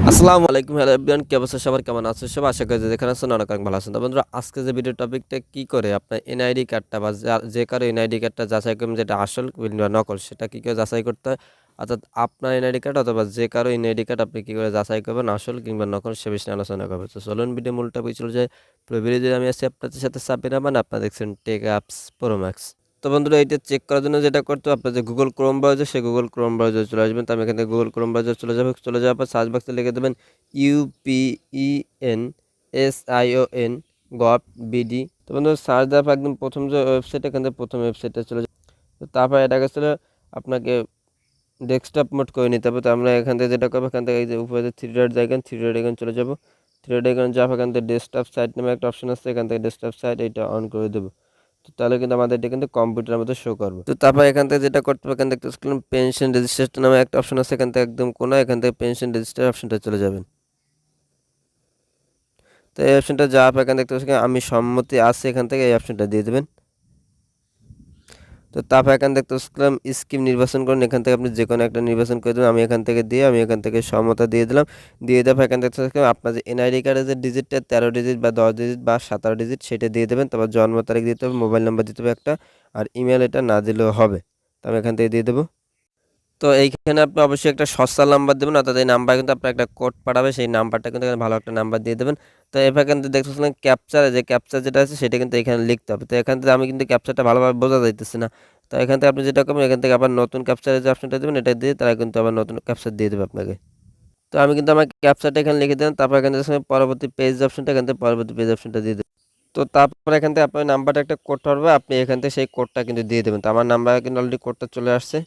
আসসালামু আলাইকুম, hello everyone, কি অবস্থা সবার, কেমন আছো সবাই? আশা করি যে যেখানে আছেন অনেক অনেক ভালো আছেন। তো বন্ধুরা, আজকে যে ভিডিও টপিকটা কি করে আপনার এনআইডি কার্ডটা বা যে কারো এনআইডি কার্ডটা যাচাই করবেন যেটা আসল কিংবা নকল, সেটা কি করে যাচাই করতে হয়। অর্থাৎ আপনার এনআইডি কার্ড অথবা যে কারো এনআইডি কার্ড আপনি কি করে যাচাই করবেন আসল কিংবা নকল, সে বিষয়ে আলোচনা করবো। তো চলুন ভিডিও মূল টপিক চলে যায়। পুরো ভিডিও আমি আছি আপনাদের সাথে সাব্বির রহমান, আপনারা দেখছেন টেক অ্যাপস প্রো ম্যাক্স। তো বন্ধুরা, এটা চেক করার জন্য যেটা করতে হবে, আপনার যে গুগল ক্রোম ব্রাউজার, সেই গুগল ক্রোম ব্রাউজার চলে আসবেন। তো আমি এখান থেকে গুগল ক্রোম ব্রাউজার চলে যাওয়ার পর সার্চ বক্সে লিখে দেবেন UPENSION গভ বিডি। তো বন্ধুরা, সার্চ দেওয়ার পর একদম প্রথম যে ওয়েবসাইট, এখান থেকে প্রথম ওয়েবসাইটে চলে যাবে। তো তারপর এটা গেছিল আপনাকে ডেস্কটপ মোড করে নিতে হবে। তো আমরা এখান থেকে যেটা করবো, এখান থেকে এই যে উপরে থ্রি ডট জায়গান, থ্রি ডট এখানে চলে যাবো। থ্রি ডট এখানে যাওয়ার এখান থেকে ডেস্কটপ সাইট নামে একটা অপশন আছে, এখান থেকে ডেস্কটপ সাইট এটা অন করে দেবো। তো তাহলে কিন্তু আমাদের এটা কিন্তু কম্পিউটারের মধ্যে শো করবে। তো তারপর এখান থেকে যেটা করতে হবে, এখান থেকে পেনশন রেজিস্ট্রেশন নামে একটা অপশন আছে, এখান থেকে একদম কোনা, এখান থেকে পেনশন রেজিস্টার অপশনটা চলে যাবেন। তো এই অপশনটা যাওয়ার পর এখান দেখতে পাচ্ছি আমি সম্মতি আছে, এখান থেকে এই অপশনটা দিয়ে দেবেন। তো তারপর এখান দেখতে পাচ্ছিলাম স্কিম নির্বাচন করুন, এখান থেকে আপনি যে কোনো একটা নির্বাচন করে দেবেন। আমি এখান থেকে সমতা দিয়ে দিলাম। দিয়ে দেওয়ার পর এখান দেখতে পাচ্ছিলাম আপনার যে এনআইডি কার্ডের যে ডিজিটটা 13 ডিজিট বা 10 ডিজিট বা 17 ডিজিট, সেটা দিয়ে দেবেন। তারপর জন্ম তারিখ দিতে হবে, মোবাইল নাম্বার দিতে হবে একটা, আর ইমেল এটা না দিলেও হবে। তো আমি এখান থেকে দিয়ে দেবো। তো এইখানে আপনি অবশ্যই একটা সস্তার নাম্বার দেবেন, অর্থাৎ এই নাম্বার কিন্তু আপনার একটা কোড পাঠাবে, সেই নাম্বারটা কিন্তু এখানে ভালো একটা নাম্বার দিয়ে দেবেন। তো এবার কিন্তু দেখতেছিলেন ক্যাপচার যেটা আছে সেটা কিন্তু এখানে লিখতে হবে। তো এখান থেকে আমি কিন্তু ক্যাপচারটা ভালোভাবে বোঝা যাইতেছে না। তো এখান থেকে আপনি যেটা করবেন, এখান থেকে আবার নতুন ক্যাপচারের যে অপশনটা দেবেন, এটা দিয়ে তারা কিন্তু আবার নতুন ক্যাপচার দিয়ে দেবে আপনাকে। তো আমি কিন্তু আমার ক্যাপচারটা এখানে লিখে দিলাম। তারপর এখান থেকে পরবর্তী পেজ অপশনটা, এখান থেকে পরবর্তী পেজ অপশনটা দিয়ে দেবেন। তো তারপর এখান থেকে আপনার নাম্বারটা একটা কোড পাঠাবে, আপনি এখান থেকে সেই কোডটা কিন্তু দিয়ে দেবেন। তো আমার নাম্বার কিন্তু অলরেডি কোডটা চলে আসছে।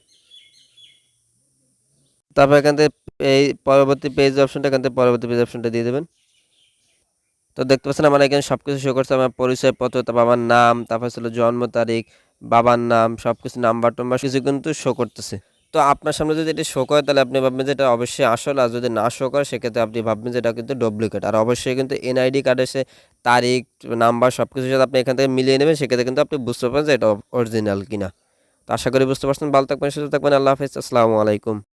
তারপর এখান থেকে এই পরবর্তী পেজ অপশনটা, এখান থেকে পরবর্তী পেজ অপশনটা দিয়ে দেবেন। তো দেখতে পাচ্ছেন আমার এখানে সবকিছু শো করছে, আমার পরিচয়পত্র, তারপর আমার নাম, তারপর ছিল জন্ম তারিখ, বাবার নাম, সবকিছু নাম্বার টাম্বার কিছু কিন্তু শো করতেছে। তো আপনার সামনে যদি এটা শো করে, তাহলে আপনি ভাববেন যে এটা অবশ্যই আসল, আর যদি না শো করে সেক্ষেত্রে আপনি ভাববেন যে এটা কিন্তু ডুপ্লিকেট। আর অবশ্যই কিন্তু এনআইডি কার্ডে সে তারিখ, নাম্বার সবকিছুর সাথে আপনি এখান থেকে মিলিয়ে নেবেন, সেক্ষেত্রে কিন্তু আপনি বুঝতে পারবেন যে এটা অরিজিনাল কিনা। তো আশা করি বুঝতে পারছেন। ভালো থাকবেন, সুস্থ থাকবেন, আল্লাহ হাফেজ, আসসালামু আলাইকুম।